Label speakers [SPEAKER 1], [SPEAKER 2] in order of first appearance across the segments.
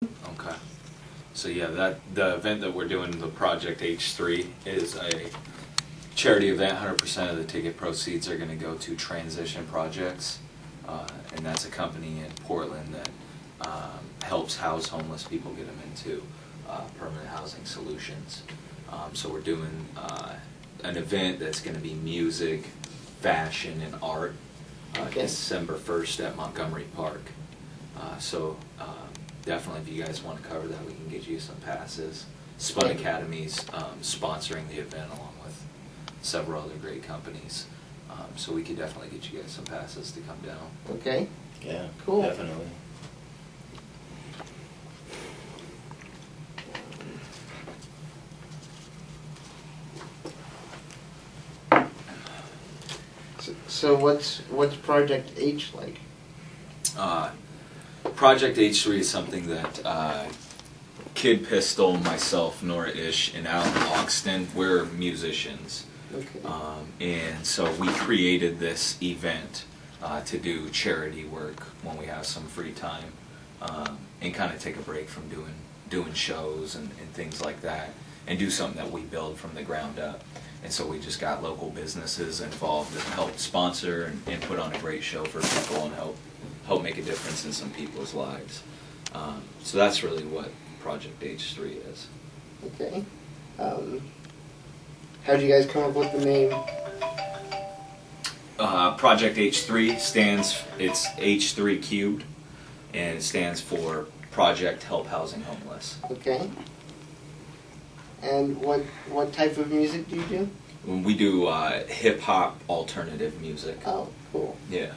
[SPEAKER 1] Okay. So yeah, the event that we're doing, the Project H3, is a charity event. 100% of the ticket proceeds are going to go to Transition Projects, and that's a company in Portland that helps house homeless people, get them into permanent housing solutions. So we're doing an event that's going to be music, fashion, and art,
[SPEAKER 2] Okay.
[SPEAKER 1] December 1st at Montgomery Park. Definitely, if you guys want to cover that, we can get you some passes. Spun
[SPEAKER 2] Okay.
[SPEAKER 1] Academy's sponsoring the event along with several other great companies. So we could definitely get you guys some passes to come down.
[SPEAKER 2] Okay.
[SPEAKER 3] Yeah,
[SPEAKER 2] Cool.
[SPEAKER 3] definitely.
[SPEAKER 2] So what's Project H like?
[SPEAKER 1] Project H3 is something that Kid Pistol, myself, Nora Ish, and Alan Hoxton, we're musicians.
[SPEAKER 2] Okay.
[SPEAKER 1] And so we created this event to do charity work when we have some free time, and kind of take a break from doing shows and things like that, and do something that we build from the ground up. And so we just got local businesses involved and helped sponsor and put on a great show for people and help make a difference in some people's lives. So that's really what Project H3 is.
[SPEAKER 2] Okay. How'd you guys come up with the name?
[SPEAKER 1] Project H3 it's H3 cubed, and it stands for Project Help Housing Homeless.
[SPEAKER 2] Okay. And what type of music do you do?
[SPEAKER 1] We do hip hop alternative music.
[SPEAKER 2] Oh, cool.
[SPEAKER 1] Yeah.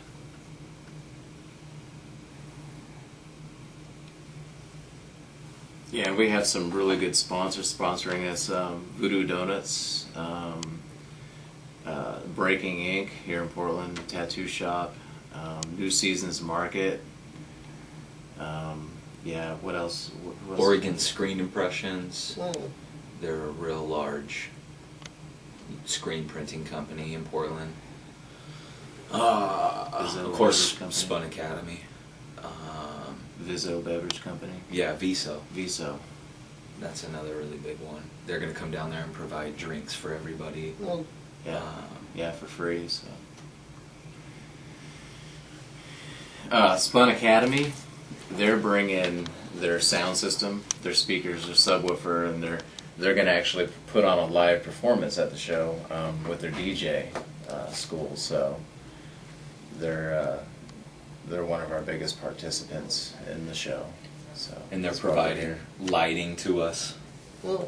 [SPEAKER 3] Yeah, we have some really good sponsors sponsoring us. Voodoo Donuts, Breaking Ink here in Portland, Tattoo Shop, New Seasons Market. Yeah, what else? What's
[SPEAKER 1] Oregon Screen Impressions.
[SPEAKER 2] Oh,
[SPEAKER 1] They're a real large screen printing company in Portland.
[SPEAKER 3] Viso
[SPEAKER 1] Of course,
[SPEAKER 3] Beverage Company.
[SPEAKER 1] Spun Academy.
[SPEAKER 3] Viso Beverage Company.
[SPEAKER 1] Yeah, Viso.
[SPEAKER 3] Viso.
[SPEAKER 1] That's another really big one. They're going to come down there and provide drinks for everybody.
[SPEAKER 2] well,
[SPEAKER 3] Yeah, yeah, for free. So. Spun Academy, they're bringing their sound system, their speakers, their subwoofer, and they're going to actually put on a live performance at the show with their DJ school. So they're one of our biggest participants in the show. So
[SPEAKER 1] And they're
[SPEAKER 3] that's why we're
[SPEAKER 1] providing
[SPEAKER 3] here.
[SPEAKER 1] lighting to us
[SPEAKER 2] oh,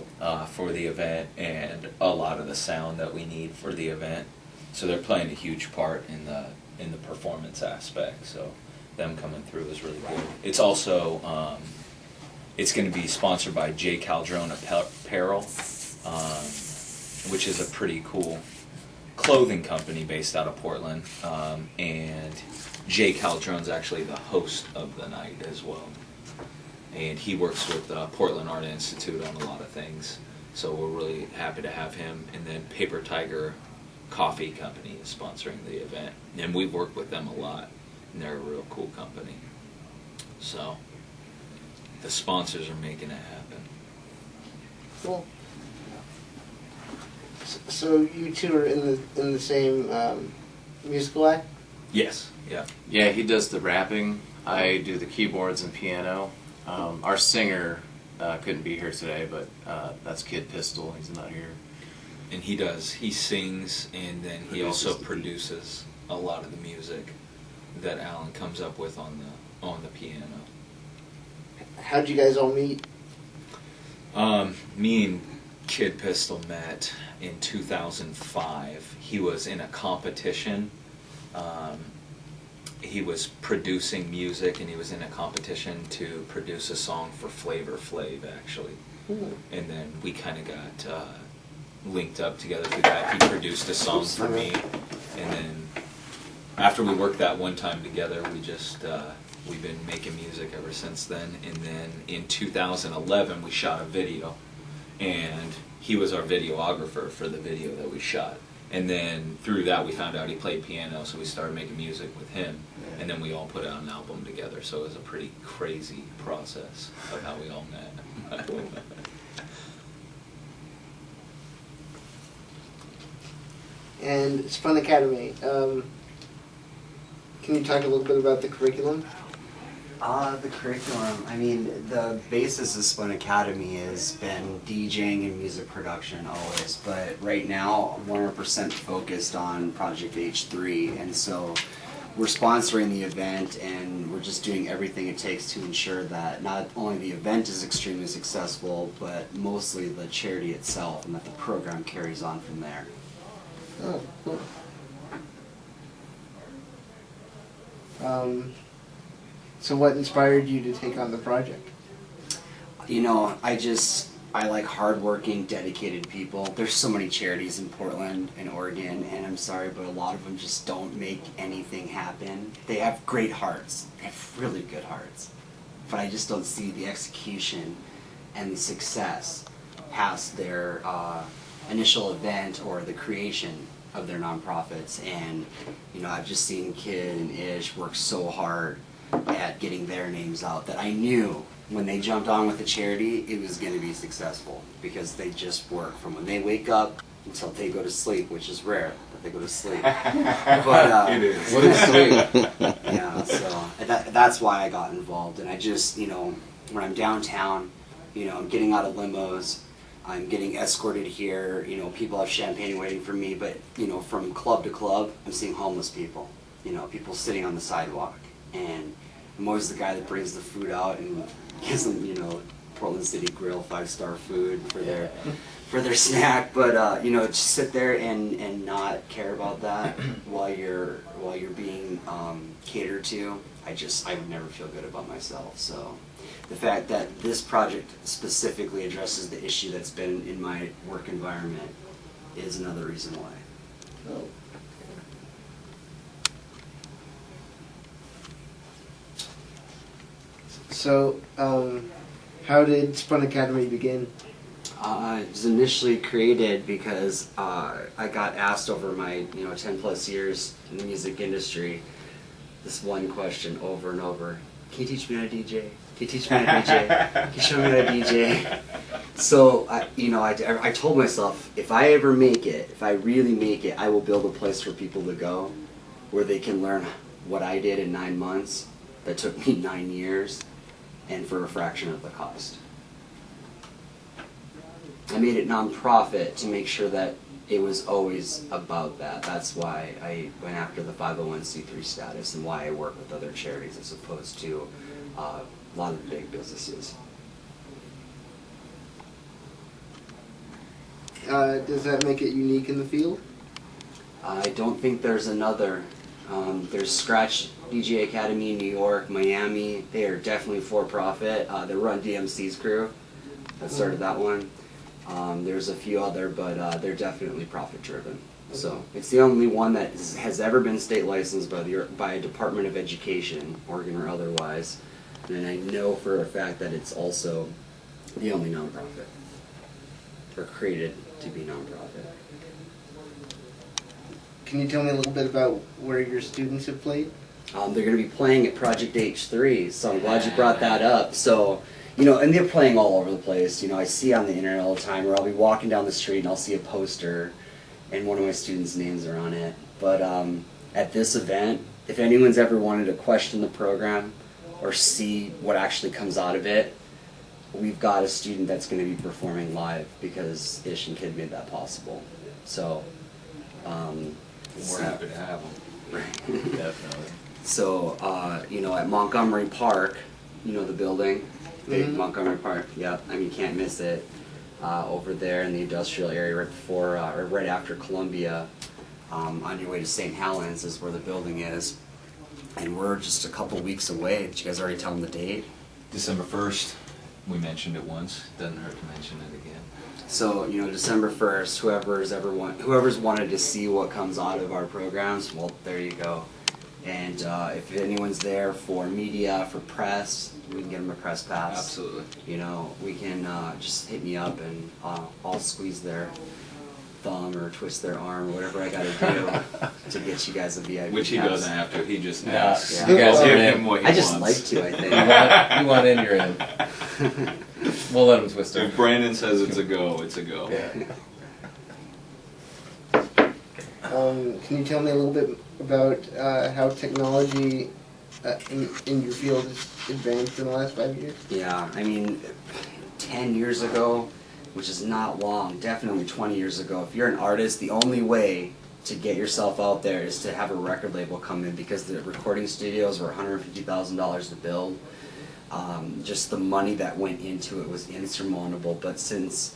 [SPEAKER 1] for the event, and a lot of the sound that we need for the event. So they're playing a huge part in the performance aspect. So them coming through is really good. It's also it's going to be sponsored by J. Caldrone Apparel, which is a pretty cool clothing company based out of Portland. And J. Caldrone's actually the host of the night as well. And he works with Portland Art Institute on a lot of things. So we're really happy to have him. And then Paper Tiger Coffee Company is sponsoring the event. And we've worked with them a lot. And they're a real cool company. So the sponsors are making it happen.
[SPEAKER 2] cool. So you two are in the same musical act?
[SPEAKER 1] Yes, yeah.
[SPEAKER 3] Yeah, he does the rapping. I do the keyboards and piano. Our singer couldn't be here today, but that's Kid Pistol. He's not here.
[SPEAKER 1] And he sings, and then he
[SPEAKER 3] Produces
[SPEAKER 1] also
[SPEAKER 3] the beat.
[SPEAKER 1] produces a lot of the music that Alan comes up with on the piano.
[SPEAKER 2] How'd you guys all meet?
[SPEAKER 1] Me and Kid Pistol met in 2005. He was in a competition. He was producing music, and he was in a competition to produce a song for Flavor Flav, actually. And then we kind of got linked up together through that. He produced a song for me, and then after we worked that one time together, we've been making music ever since then. And then in 2011, we shot a video, and he was our videographer for the video that we shot. And then through that we found out he played piano, so we started making music with him, and then we all put out an album together. So it was a pretty crazy process of how we all met.
[SPEAKER 2] And Spun Academy. Can you talk a little bit about the curriculum?
[SPEAKER 4] The curriculum, I mean, the basis of Spun Academy has been DJing and music production always, but right now I'm 100% focused on Project H3, and so we're sponsoring the event and we're just doing everything it takes to ensure that not only the event is extremely successful, but mostly the charity itself, and that the program carries on from there.
[SPEAKER 2] Oh, cool. So what inspired you to take on the project?
[SPEAKER 4] You know, I like hardworking, dedicated people. There's so many charities in Portland and Oregon, and I'm sorry, but a lot of them just don't make anything happen. They have great hearts. They have really good hearts. But I just don't see the execution and the success past their initial event or the creation of their nonprofits. And, you know, I've just seen Kid and Ish work so hard at getting their names out that I knew when they jumped on with the charity it was going to be successful, because they just work from when they wake up until they go to sleep, which is rare that they go to sleep. But
[SPEAKER 1] It is.
[SPEAKER 3] What is sleep?
[SPEAKER 4] yeah, so that's why I got involved. And I just, you know, when I'm downtown, you know, I'm getting out of limos, I'm getting escorted here, you know, people have champagne waiting for me, but, you know, from club to club, I'm seeing homeless people, you know, people sitting on the sidewalk. And I'm always the guy that brings the food out and gives them, you know, Portland City Grill 5-star food for their snack. But you know, just sit there and not care about that while you're being catered to. I would never feel good about myself. So the fact that this project specifically addresses the issue that's been in my work environment is another reason why.
[SPEAKER 2] Oh. So, how did Spun Academy begin?
[SPEAKER 4] It was initially created because I got asked over my 10 plus years in the music industry this one question over and over: can you teach me how to DJ? Can you teach me how to DJ? Can you show me how to DJ? So I told myself, if I ever make it, if I really make it, I will build a place for people to go where they can learn what I did in 9 months that took me 9 years, and for a fraction of the cost. I made it nonprofit to make sure that it was always about that. That's why I went after the 501c3 status and why I work with other charities as opposed to a lot of the big businesses.
[SPEAKER 2] Does that make it unique in the field?
[SPEAKER 4] I don't think there's another. There's Scratch DJ Academy in New York, Miami. They are definitely for-profit. They run DMC's crew that started that one. There's a few other, but they're definitely profit-driven. So it's the only one that has ever been state licensed by a Department of Education, Oregon or otherwise. And I know for a fact that it's also the only nonprofit, or created to be nonprofit.
[SPEAKER 2] Can you tell me a little bit about where your students have played?
[SPEAKER 4] They're going to be playing at Project H3, so I'm glad you brought that up. So, and they're playing all over the place. I see on the internet all the time where I'll be walking down the street and I'll see a poster and one of my students' names are on it. But at this event, if anyone's ever wanted to question the program or see what actually comes out of it, we've got a student that's going to be performing live because Ish and Kid made that possible. So,
[SPEAKER 1] We're happy to have them.
[SPEAKER 4] right.
[SPEAKER 3] Definitely.
[SPEAKER 4] So, at Montgomery Park, the building, big Montgomery Park, yep, you can't miss it. Over there in the industrial area right before, or right after Columbia, on your way to St. Helens is where the building is. And we're just a couple weeks away. Did you guys already tell them the date?
[SPEAKER 1] December 1st. We mentioned it once. Doesn't hurt to mention it again.
[SPEAKER 4] So, December 1st, whoever's wanted to see what comes out of our programs, well, there you go. And if anyone's there for media, for press, we can get them a press pass.
[SPEAKER 1] Absolutely.
[SPEAKER 4] We can just hit me up and I'll squeeze their thumb or twist their arm or whatever I gotta do to get you guys a VIP
[SPEAKER 1] Which he
[SPEAKER 4] pass.
[SPEAKER 1] doesn't have to. He just
[SPEAKER 3] No,
[SPEAKER 1] asks.
[SPEAKER 4] yeah.
[SPEAKER 3] you guys
[SPEAKER 1] I'll
[SPEAKER 3] are
[SPEAKER 1] give
[SPEAKER 3] in.
[SPEAKER 1] him what he
[SPEAKER 4] I just
[SPEAKER 1] wants.
[SPEAKER 4] like to, I think.
[SPEAKER 3] You want in, you're in. We'll let him twist it.
[SPEAKER 1] If Brandon says it's a go, it's a go.
[SPEAKER 3] Yeah.
[SPEAKER 2] Can you tell me a little bit about how technology in your field has advanced in the last 5 years?
[SPEAKER 4] Yeah, I mean, 10 years ago, which is not long, definitely 20 years ago, if you're an artist, the only way to get yourself out there is to have a record label come in, because the recording studios were $150,000 to build. Just the money that went into it was insurmountable, but since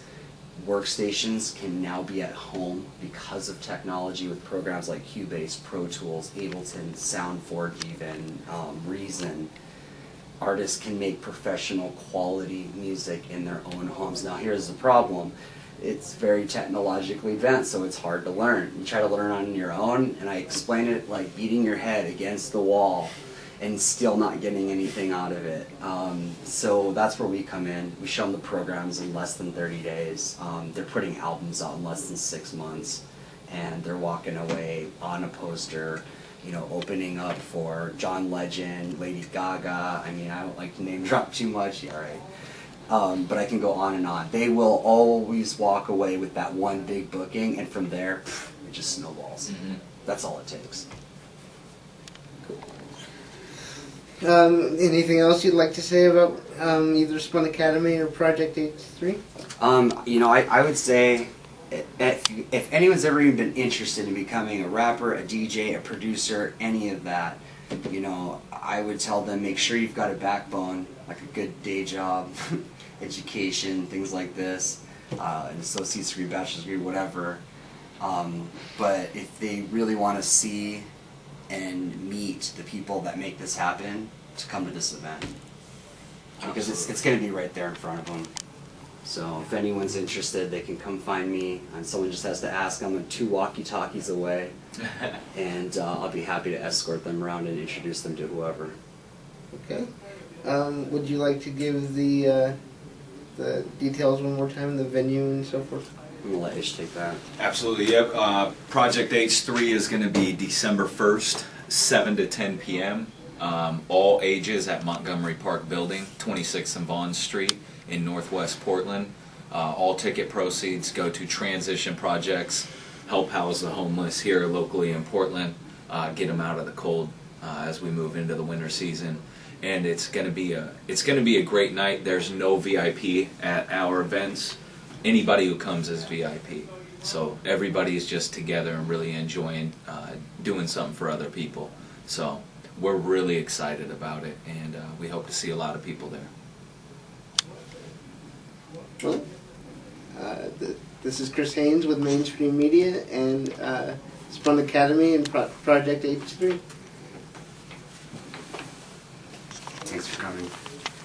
[SPEAKER 4] workstations can now be at home because of technology with programs like Cubase, Pro Tools, Ableton, SoundForge even, Reason, artists can make professional quality music in their own homes. Now here's the problem. It's very technologically advanced, so it's hard to learn. You try to learn on your own, and I explain it like beating your head against the wall and still not getting anything out of it. So that's where we come in. We show them the programs in less than 30 days. They're putting albums out in less than 6 months, and they're walking away on a poster, you know, opening up for John Legend, Lady Gaga. I mean, I don't like to name drop too much, yeah, right? But I can go on and on. They will always walk away with that one big booking, and from there, it just snowballs.
[SPEAKER 1] Mm-hmm.
[SPEAKER 4] That's all it takes.
[SPEAKER 2] Anything else you'd like to say about either Spun Academy or Project H3?
[SPEAKER 4] You know, I would say if anyone's ever even been interested in becoming a rapper, a DJ, a producer, any of that, you know, I would tell them make sure you've got a backbone, like a good day job, education, things like this, an associate's degree, bachelor's degree, whatever. But if they really want to see and meet the people that make this happen, to come to this event, because it's going to be right there in front of them. So if anyone's interested, they can come find me, and someone just has to ask. I'm 2 walkie-talkies away, and I'll be happy to escort them around and introduce them to whoever.
[SPEAKER 2] Okay. Would you like to give the details one more time, the venue and so forth?
[SPEAKER 4] I'm going to let Ish take that.
[SPEAKER 1] Absolutely, yep. Project H3 is going to be December 1st, 7 to 10 p.m. All ages at Montgomery Park Building, 26th and Vaughn Street in Northwest Portland. All ticket proceeds go to transition projects, help house the homeless here locally in Portland, get them out of the cold as we move into the winter season. And it's going to be a great night. There's no VIP at our events. Anybody who comes is VIP. So everybody's just together and really enjoying doing something for other people. So we're really excited about it, and we hope to see a lot of people there.
[SPEAKER 2] Well, this is Chris Haynes with Mainstream Media and Spun Academy and Project H3.
[SPEAKER 4] Thanks for coming.